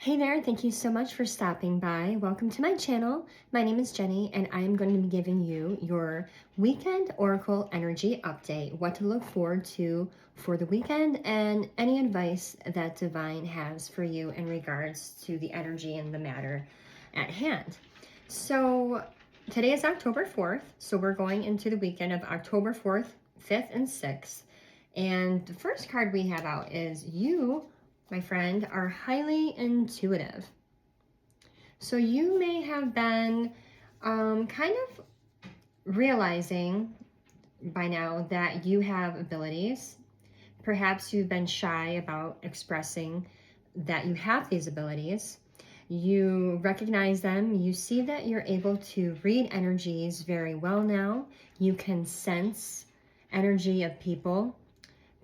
Hey there, thank you so much for stopping by. Welcome to my channel. My name is Jenny and I am going to be giving you your weekend Oracle energy update, what to look forward to for the weekend, and any advice that Divine has for you in regards to the energy and the matter at hand. So today is October 4th, so we're going into the weekend of October 4th, 5th, and 6th. And the first card we have out is you, my friend, are highly intuitive. So you may have been kind of realizing by now that you have abilities. Perhaps you've been shy about expressing that you have these abilities. You recognize them. You see that you're able to read energies very well now. You can sense energy of people,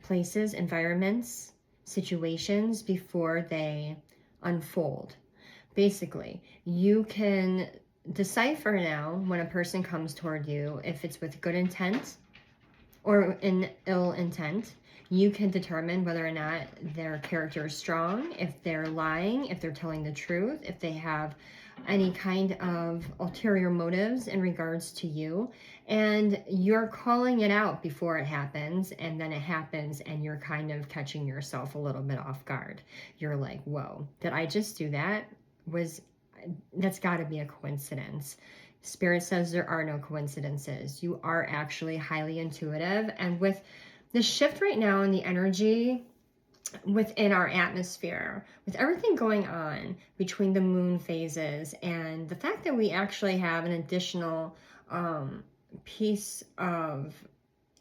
places, environments, situations before they unfold. Basically, you can decipher now when a person comes toward you if it's with good intent or in ill intent. You can determine whether or not their character is strong, if they're lying, if they're telling the truth, if they have any kind of ulterior motives in regards to you. And you're calling it out before it happens, and then it happens and you're kind of catching yourself a little bit off guard. You're like, whoa, did I just do that? That's got to be a coincidence. Spirit says there are no coincidences. You are actually highly intuitive. And with the shift right now in the energy within our atmosphere, with everything going on between the moon phases and the fact that we actually have an additional piece of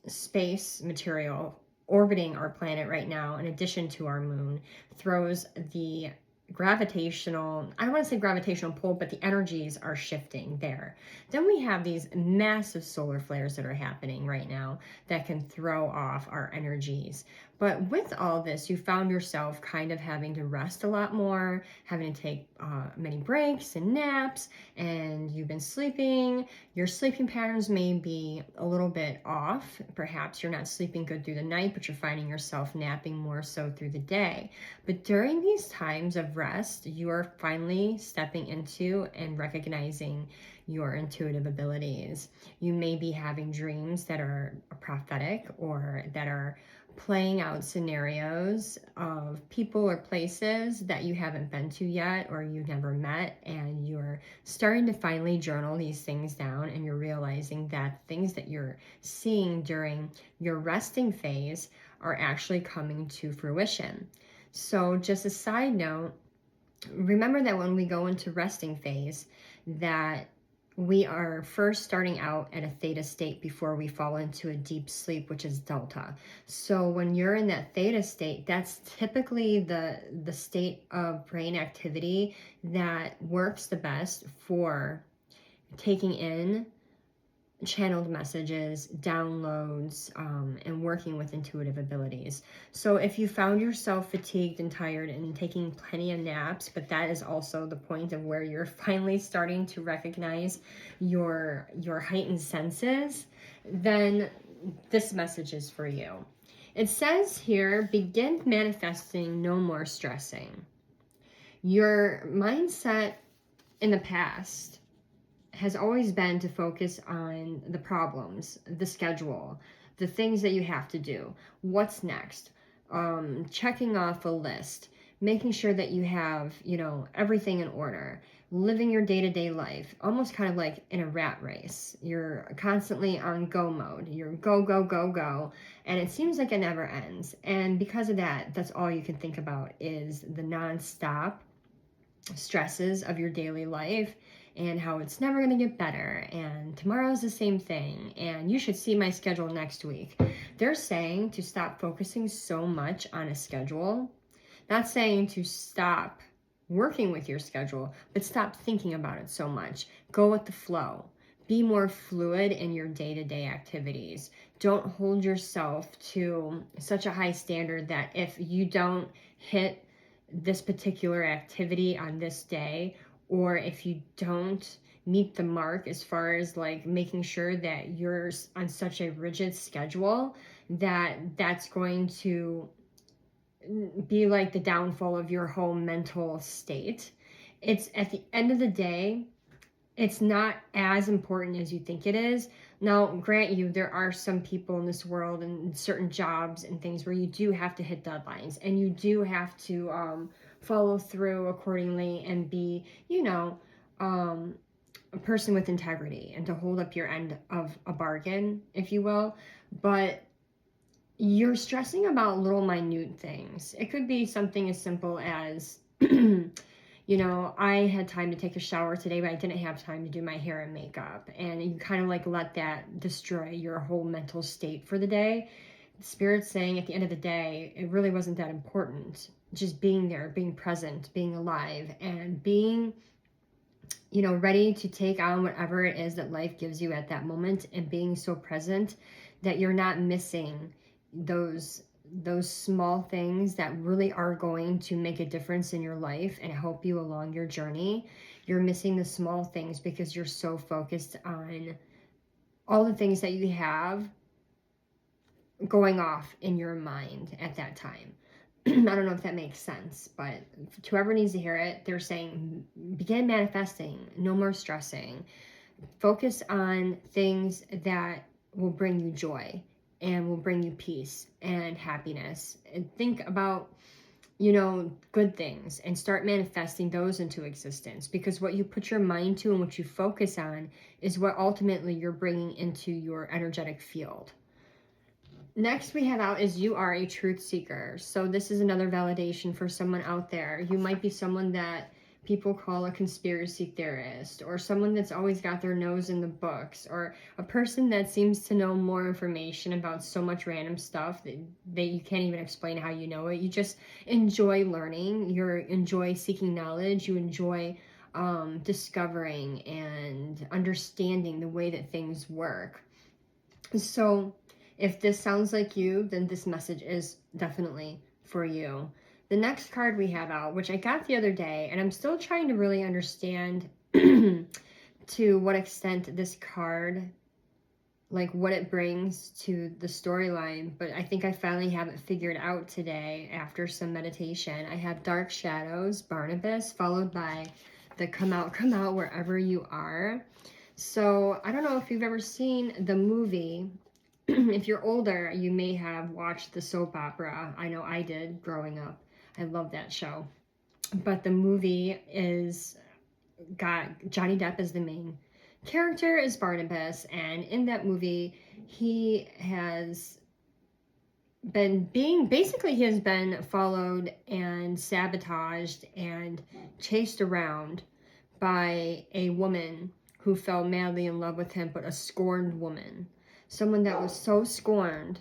space material orbiting our planet right now, in addition to our moon, throws the gravitational, I don't want to say gravitational pull, but the energies are shifting there. Then we have these massive solar flares that are happening right now that can throw off our energies. But with all this, you found yourself kind of having to rest a lot more, having to take many breaks and naps, and you've been sleeping. Your sleeping patterns may be a little bit off. Perhaps you're not sleeping good through the night, but you're finding yourself napping more so through the day. But during these times of rest, you are finally stepping into and recognizing your intuitive abilities. You may be having dreams that are prophetic or that are playing out scenarios of people or places that you haven't been to yet or you've never met, and you're starting to finally journal these things down, and you're realizing that things that you're seeing during your resting phase are actually coming to fruition. So just a side note, remember that when we go into resting phase, that we are first starting out at a theta state before we fall into a deep sleep, which is delta. So when you're in that theta state, that's typically the state of brain activity that works the best for taking in channeled messages, downloads, and working with intuitive abilities. So if you found yourself fatigued and tired and taking plenty of naps, but that is also the point of where you're finally starting to recognize your heightened senses, then this message is for you. It says here, begin manifesting, no more stressing. Your mindset in the past has always been to focus on the problems, the schedule, the things that you have to do, what's next, checking off a list, making sure that you have, everything in order, living your day-to-day life, almost kind of like in a rat race. You're constantly on go mode. You're go, go, go, go, and it seems like it never ends. And because of that, that's all you can think about is the non-stop stresses of your daily life, and how it's never going to get better, and tomorrow's the same thing, and you should see my schedule next week. They're saying to stop focusing so much on a schedule, not saying to stop working with your schedule, but stop thinking about it so much. Go with the flow. Be more fluid in your day-to-day activities. Don't hold yourself to such a high standard that if you don't hit this particular activity on this day, or if you don't meet the mark as far as like making sure that you're on such a rigid schedule, that that's going to be like the downfall of your whole mental state. It's at the end of the day, it's not as important as you think it is. Now, grant you, there are some people in this world and certain jobs and things where you do have to hit deadlines and you do have to follow through accordingly and be, a person with integrity and to hold up your end of a bargain, if you will. But you're stressing about little minute things. It could be something as simple as, I had time to take a shower today, but I didn't have time to do my hair and makeup. And you kind of like let that destroy your whole mental state for the day. Spirit's saying at the end of the day, it really wasn't that important. Just being there, being present, being alive, and being, ready to take on whatever it is that life gives you at that moment, and being so present that you're not missing those small things that really are going to make a difference in your life and help you along your journey. You're missing the small things because you're so focused on all the things that you have going off in your mind at that time. I don't know if that makes sense, but to whoever needs to hear it, they're saying begin manifesting, no more stressing. Focus on things that will bring you joy and will bring you peace and happiness. And think about, good things and start manifesting those into existence, because what you put your mind to and what you focus on is what ultimately you're bringing into your energetic field. Next we have out is you are a truth seeker. So this is another validation for someone out there. You might be someone that people call a conspiracy theorist, or someone that's always got their nose in the books, or a person that seems to know more information about so much random stuff that you can't even explain how you know it. You just enjoy learning. You enjoy seeking knowledge. You enjoy discovering and understanding the way that things work. So if this sounds like you, then this message is definitely for you. The next card we have out, which I got the other day, and I'm still trying to really understand to what extent this card, like what it brings to the storyline, but I think I finally have it figured out today after some meditation. I have Dark Shadows, Barnabas, followed by the come out wherever you are. So I don't know if you've ever seen the movie. If you're older, you may have watched the soap opera. I know I did growing up. I love that show. But the movie got Johnny Depp as the main character as Barnabas, and in that movie he has been followed and sabotaged and chased around by a woman who fell madly in love with him, but a scorned woman. Someone that was so scorned